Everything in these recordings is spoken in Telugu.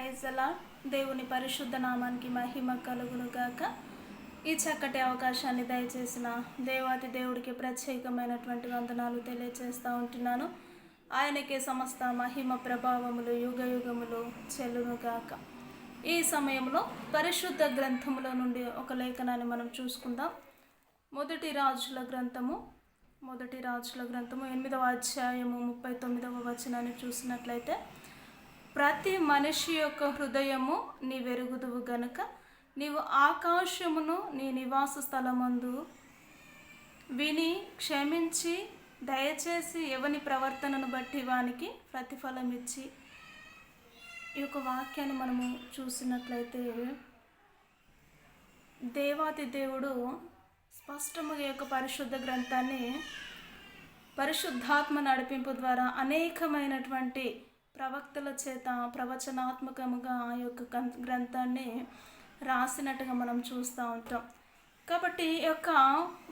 ప్రైజ్ అలా దేవుని పరిశుద్ధ నామానికి మహిమ కలుగును గాక. ఈ చక్కటి అవకాశాన్ని దయచేసిన దేవాతి దేవుడికి ప్రత్యేకమైనటువంటి వందనాలు తెలియజేస్తూ ఉంటున్నాను. ఆయనకే సమస్త మహిమ ప్రభావములు యుగ యుగములు చెల్లును గాక. ఈ సమయంలో పరిశుద్ధ గ్రంథములో నుండి ఒక లేఖనాన్ని మనం చూసుకుందాం. మొదటి రాజుల గ్రంథము 8వ అధ్యాయము 39వ వచనాన్ని చూసినట్లయితే, ప్రతి మనిషి యొక్క హృదయము నీవెరుగుదువు గనుక నీవు ఆకాశమును నీ నివాస స్థలమందు విని క్షమించి దయచేసి ఎవని ప్రవర్తనను బట్టి వానికి ప్రతిఫలం ఇచ్చి. ఈ యొక్క వాక్యాన్ని మనము చూసినట్లయితే దేవాతి దేవుడు స్పష్టముగా యొక్క పరిశుద్ధ గ్రంథాన్ని పరిశుద్ధాత్మ నడిపింపు ద్వారా అనేకమైనటువంటి ప్రవక్తల చేత ప్రవచనాత్మకముగా ఆ యొక్క గ్రంథాన్ని రాసినట్టుగా మనం చూస్తూ ఉంటాం. కాబట్టి ఈ యొక్క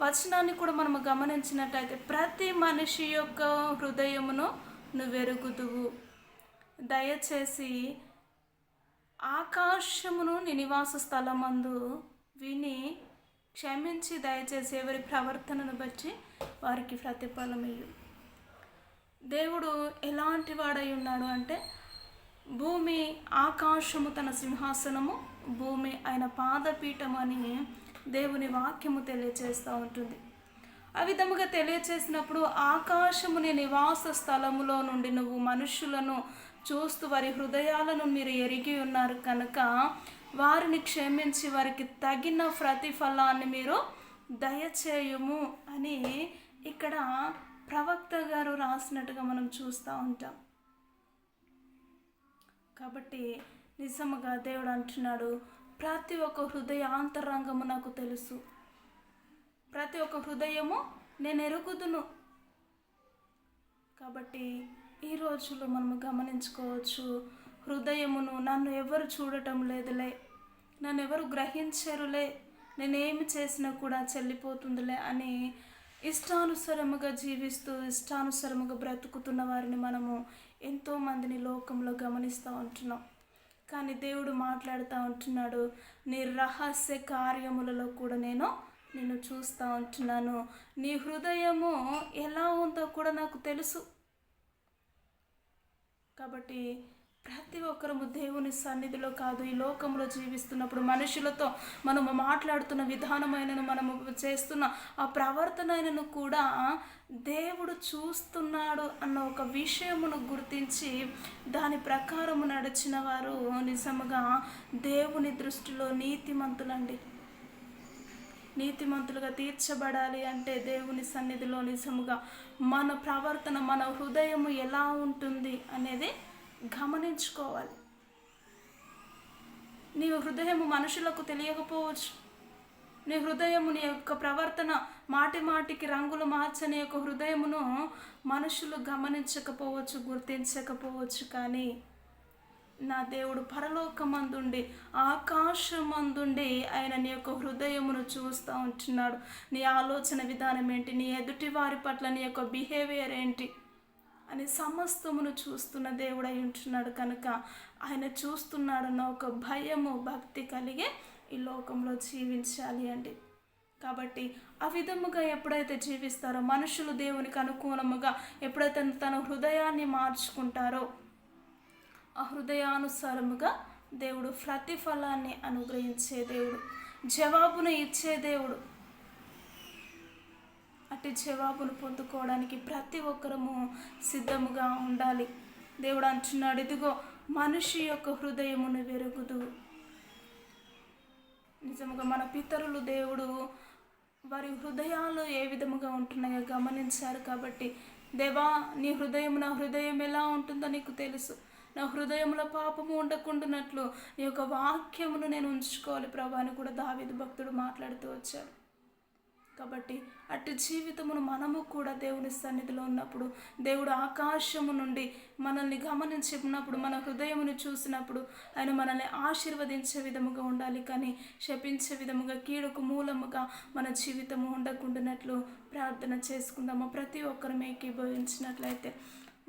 వచనాన్ని కూడా మనము గమనించినట్లయితే, ప్రతి మనిషి యొక్క హృదయమును నువ్వెరుగుదువు, దయచేసి ఆకాశమును నీ నివాస స్థలమందు విని క్షమించి దయచేసి ఎవరి ప్రవర్తనను బట్టి వారికి ప్రతిఫలం ఇయ్యు. దేవుడు ఎలాంటి వాడై ఉన్నాడు అంటే, భూమి ఆకాశము తన సింహాసనము, భూమి ఆయన పాదపీఠం అని దేవుని వాక్యము తెలియచేస్తూ ఉంటుంది. ఆ విధముగా తెలియచేసినప్పుడు ఆకాశముని నివాస స్థలములో నుండి నువ్వు మనుషులను చూస్తూ వారి హృదయాలను మీరు ఎరిగి ఉన్నారు కనుక వారిని క్షమించి వారికి తగిన ప్రతిఫలాన్ని మీరు దయచేయుము అని ఇక్కడ ప్రవక్త గారు రాసినట్టుగా మనం చూస్తూ ఉంటాం. కాబట్టి నిజముగా దేవుడు అంటున్నాడు, ప్రతి ఒక్క హృదయాంతరంగము నాకు తెలుసు, ప్రతి ఒక్క హృదయము నేను ఎరుగుదును. కాబట్టి ఈ రోజులో మనము గమనించుకోవచ్చు, హృదయమును నన్ను ఎవరు చూడటం లేదులే, నన్ను ఎవరు గ్రహించరులే, నేనేమి చేసినా కూడా చెల్లిపోతుందిలే అని ఇష్టానుసారముగా జీవిస్తూ ఇష్టానుసారముగా బ్రతుకుతున్న వారిని మనము ఎంతోమందిని లోకంలో గమనిస్తూ ఉంటున్నాం. కానీ దేవుడు మాట్లాడుతూ ఉంటున్నాడు, నీ రహస్య కార్యములలో కూడా నిన్ను చూస్తూ ఉంటున్నాను, నీ హృదయము ఎలా ఉందో కూడా నాకు తెలుసు. కాబట్టి ప్రతి ఒక్కరము దేవుని సన్నిధిలో కాదు, ఈ లోకంలో జీవిస్తున్నప్పుడు మనుషులతో మనము మాట్లాడుతున్న విధానమైనను మనము చేస్తున్న ఆ ప్రవర్తనను కూడా దేవుడు చూస్తున్నాడు అన్న ఒక విషయమును గుర్తించి దాని ప్రకారము నడిచిన వారు నిజముగా దేవుని దృష్టిలో నీతిమంతులండి. నీతిమంతులుగా తీర్చబడాలి అంటే దేవుని సన్నిధిలో నిజముగా మన ప్రవర్తన, మన హృదయము ఎలా ఉంటుంది అనేది గమనించుకోవాలి. నీ హృదయము మనుషులకు తెలియకపోవచ్చు, నీ హృదయము, నీ యొక్క ప్రవర్తన మాటి మాటికి రంగులు మార్చని యొక్క హృదయమును మనుషులు గమనించకపోవచ్చు, గుర్తించకపోవచ్చు. కానీ నా దేవుడు పరలోకమందుండి ఆకాశమందుండి ఆయన నీ యొక్క హృదయమును చూస్తూ ఉంటున్నాడు. నీ ఆలోచన విధానం ఏంటి, నీ ఎదుటి వారి పట్ల నీ యొక్క బిహేవియర్ ఏంటి అని సమస్తమును చూస్తున్న దేవుడు అయి ఉంటున్నాడు. కనుక ఆయన చూస్తున్నాడన్న ఒక భయము, భక్తి కలిగి ఈ లోకంలో జీవించాలి అండి. కాబట్టి ఆ విధముగా ఎప్పుడైతే జీవిస్తారో, మనుషులు దేవునికి అనుకూలముగా ఎప్పుడైతే తన హృదయాన్ని మార్చుకుంటారో, ఆ హృదయానుసారముగా దేవుడు ప్రతిఫలాన్ని అనుగ్రహించే దేవుడు, జవాబును ఇచ్చే దేవుడు. అట్టి జవాబును పొందుకోవడానికి ప్రతి ఒక్కరము సిద్ధముగా ఉండాలి. దేవుడు అంటున్నాడు, ఇదిగో మనిషి యొక్క హృదయమును వెరుగుదు. నిజముగా మన పితరులు దేవుడు వారి హృదయాలు ఏ విధముగా ఉంటున్నాయో గమనించారు. కాబట్టి దేవా, నీ హృదయం నా హృదయం ఎలా ఉంటుందో నీకు తెలుసు, నా హృదయంలో పాపము ఉండకుండానట్లు నీ యొక్క వాక్యమును నేను ఉంచుకోవాలి ప్రభా అని కూడా దావీదు భక్తుడు మాట్లాడుతూ వచ్చాడు. కాబట్టి అటు జీవితమును మనము కూడా దేవుని సన్నిధిలో ఉన్నప్పుడు, దేవుడు ఆకాశము నుండి మనల్ని గమనించినప్పుడు, మన హృదయమును చూసినప్పుడు ఆయన మనల్ని ఆశీర్వదించే విధముగా ఉండాలి. కానీ శపించే విధముగా, కీడుకు మూలముగా మన జీవితము ఉండకుండానట్లు ప్రార్థన చేసుకుందాము. ప్రతి ఒక్కరు ఏకీభవించినట్లయితే,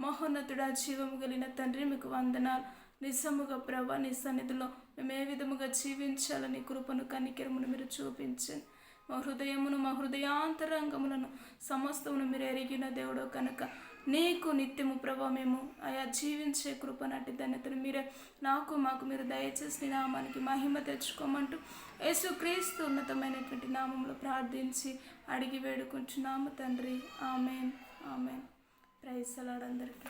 మహోన్నతుడా, జీవము కలిగిన తండ్రి, మీకు వందనాలు నిజముగా ప్రభా నీ సన్నిధిలో మేము ఏ విధముగా జీవించాలని కృపను కనికరమును మీరు చూపించండి. మా హృదయమును మా హృదయాంతరంగములను సమస్తమును మీరు ఎరిగిన దేవుడు కనుక నీకు నిత్యము ప్రభా మేము ఆయా జీవించే కృపనటి ధన్యతను మీరే మాకు మీరు దయచేసి నామానికి మహిమ తెచ్చుకోమంటూ యేసుక్రీస్తు ఉన్నతమైనటువంటి నామంలో ప్రార్థించి అడిగి వేడుకుంటున్నాము తండ్రి. Amen. Amen. Praise the lord అందరికీ.